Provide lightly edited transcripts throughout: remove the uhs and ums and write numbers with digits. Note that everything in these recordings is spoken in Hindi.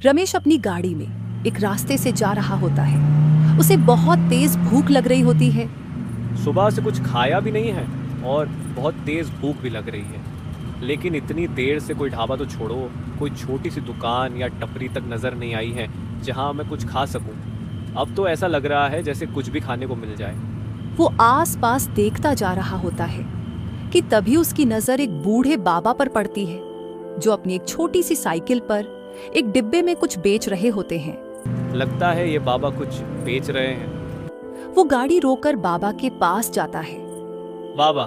रमेश अपनी गाड़ी में एक रास्ते से जा रहा होता है। उसे बहुत तेज भूख लग रही होती है। सुबह से कुछ खाया भी नहीं है और बहुत तेज़ भूख भी लग रही है, लेकिन इतनी देर से कोई ढाबा तो छोड़ो, कोई छोटी सी दुकान या टपरी तक नज़र नहीं आई है जहां मैं कुछ खा सकूं। अब तो ऐसा लग रहा है जैसे कुछ भी खाने को मिल जाए। वो आस-पास देखता जा रहा होता है कि तभी उसकी नज़र एक बूढ़े बाबा पर पड़ती है, जो अपनी एक छोटी सी साइकिल पर एक डिब्बे में कुछ बेच रहे होते हैं। लगता है ये बाबा कुछ बेच रहे हैं। वो गाड़ी रोककर बाबा के पास जाता है। बाबा,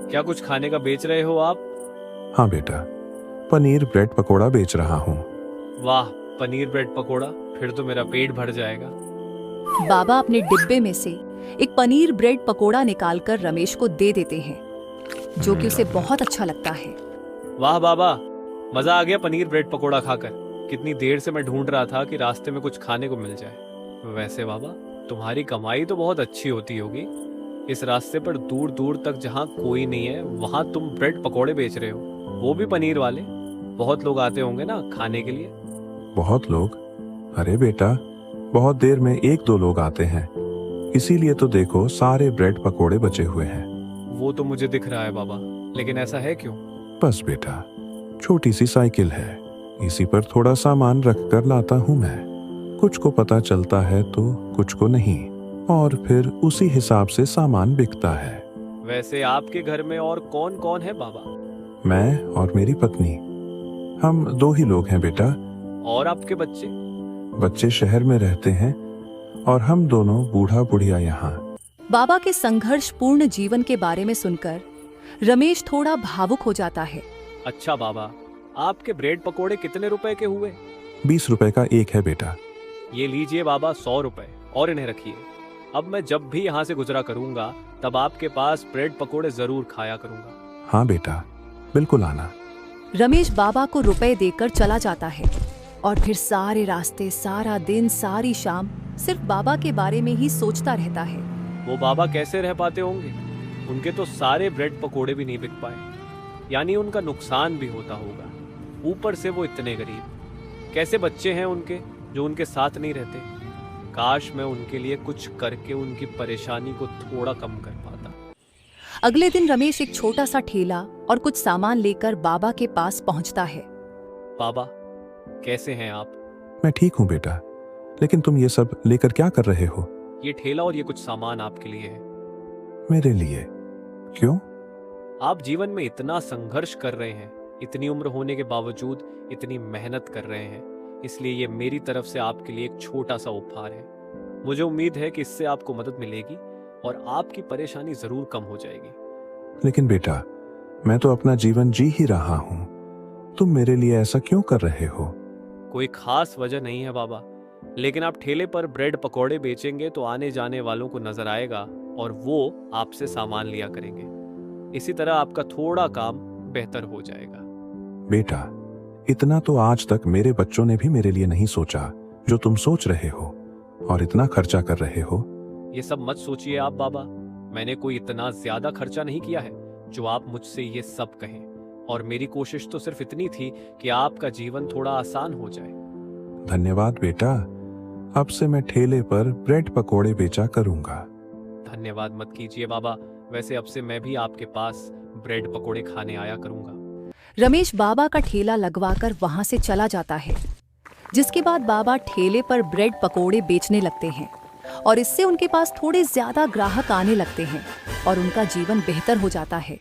क्या कुछ खाने का बेच रहे हो आप? हाँ बेटा, पनीर ब्रेड पकोड़ा बेच रहा हूँ। वाह, पनीर ब्रेड पकोड़ा, फिर तो मेरा पेट भर जाएगा। बाबा अपने डिब्बे में से एक पनीर ब्रेड पकोड़ा निकालकर रमेश को दे देते हैं, जो कि उसे बहुत अच्छा लगता है। वाह बाबा, मजा आ गया पनीर ब्रेड पकोड़ा खाकर। कितनी देर से मैं ढूंढ रहा था कि रास्ते में कुछ खाने को मिल जाए। वैसे बाबा, तुम्हारी कमाई तो बहुत अच्छी होती होगी। इस रास्ते पर दूर दूर तक जहाँ कोई नहीं है वहां तुम ब्रेड पकोड़े बेच रहे हो, वो भी पनीर वाले। बहुत लोग आते होंगे ना खाने के लिए? बहुत लोग? अरे बेटा, बहुत देर में 1-2 लोग आते हैं, इसीलिए तो देखो सारे ब्रेड पकोड़े बचे हुए हैं। वो तो मुझे दिख रहा है बाबा, लेकिन ऐसा है क्यों? बस बेटा, छोटी सी साइकिल है, इसी पर थोड़ा सामान रख कर लाता हूँ मैं। कुछ को पता चलता है तो कुछ को नहीं, और फिर उसी हिसाब से सामान बिकता है। वैसे आपके घर में और कौन कौन है बाबा? मैं और मेरी पत्नी, हम 2 ही लोग हैं बेटा। और आपके बच्चे? बच्चे शहर में रहते हैं और हम दोनों बूढ़ा बुढ़िया यहाँ। बाबा के संघर्षपूर्ण जीवन के बारे में सुनकर रमेश थोड़ा भावुक हो जाता है। अच्छा बाबा, आपके ब्रेड पकोड़े कितने रुपए के हुए? 20 रुपए का एक है बेटा। ये लीजिए बाबा 100 रुपए, और इन्हें रखिए। अब मैं जब भी यहाँ से गुजरा करूंगा तब आपके पास ब्रेड पकोड़े जरूर खाया करूंगा। हाँ बेटा, बिल्कुल आना। रमेश बाबा को रुपए देकर चला जाता है और फिर सारे रास्ते, सारा दिन, सारी शाम सिर्फ बाबा के बारे में ही सोचता रहता है। वो बाबा कैसे रह पाते होंगे? उनके तो सारे ब्रेड पकोड़े भी नहीं बिक पाए, यानी उनका नुकसान भी होता होगा। ऊपर से वो इतने गरीब। कैसे बच्चे हैं उनके जो उनके साथ नहीं रहते? काश मैं उनके लिए कुछ करके उनकी परेशानी को थोड़ा कम कर पाता। अगले दिन रमेश एक छोटा सा ठेला और कुछ सामान लेकर बाबा के पास पहुंचता है। बाबा, कैसे हैं आप? मैं ठीक हूँ बेटा, लेकिन तुम ये सब लेकर क्या कर रहे हो? ये ठेला और ये कुछ सामान आपके लिए है। मेरे लिए? क्यों? आप जीवन में इतना संघर्ष कर रहे हैं, इतनी उम्र होने के बावजूद इतनी मेहनत कर रहे हैं, इसलिए ये मेरी तरफ से आपके लिए एक छोटा सा उपहार है। मुझे उम्मीद है कि इससे आपको मदद मिलेगी और आपकी परेशानी जरूर कम हो जाएगी। लेकिन बेटा, मैं तो अपना जीवन जी ही रहा हूँ, तुम मेरे लिए ऐसा क्यों कर रहे हो? कोई खास वजह नहीं है बाबा, लेकिन आप ठेले पर ब्रेड पकोड़े बेचेंगे तो आने जाने वालों को नजर आएगा और वो आपसे सामान लिया करेंगे। इसी तरह आपका थोड़ा काम बेहतर हो जाएगा। बेटा, इतना तो आज तक मेरे बच्चों ने भी मेरे लिए नहीं सोचा जो तुम सोच रहे हो, और इतना खर्चा कर रहे हो। ये सब मत सोचिए आप बाबा, मैंने कोई इतना ज्यादा खर्चा नहीं किया है जो आप मुझसे ये सब कहें, और मेरी कोशिश तो सिर्फ इतनी थी कि आपका जीवन थोड़ा आसान हो जाए। धन्यवाद बेटा, अब से मैं ठेले पर ब्रेड पकोड़े बेचा करूंगा। धन्यवाद मत कीजिए बाबा, वैसे अब से मैं भी आपके पास ब्रेड पकोड़े खाने आया करूंगा। रमेश बाबा का ठेला लगवाकर वहां से चला जाता है, जिसके बाद बाबा ठेले पर ब्रेड पकोड़े बेचने लगते हैं और इससे उनके पास थोड़े ज्यादा ग्राहक आने लगते हैं और उनका जीवन बेहतर हो जाता है।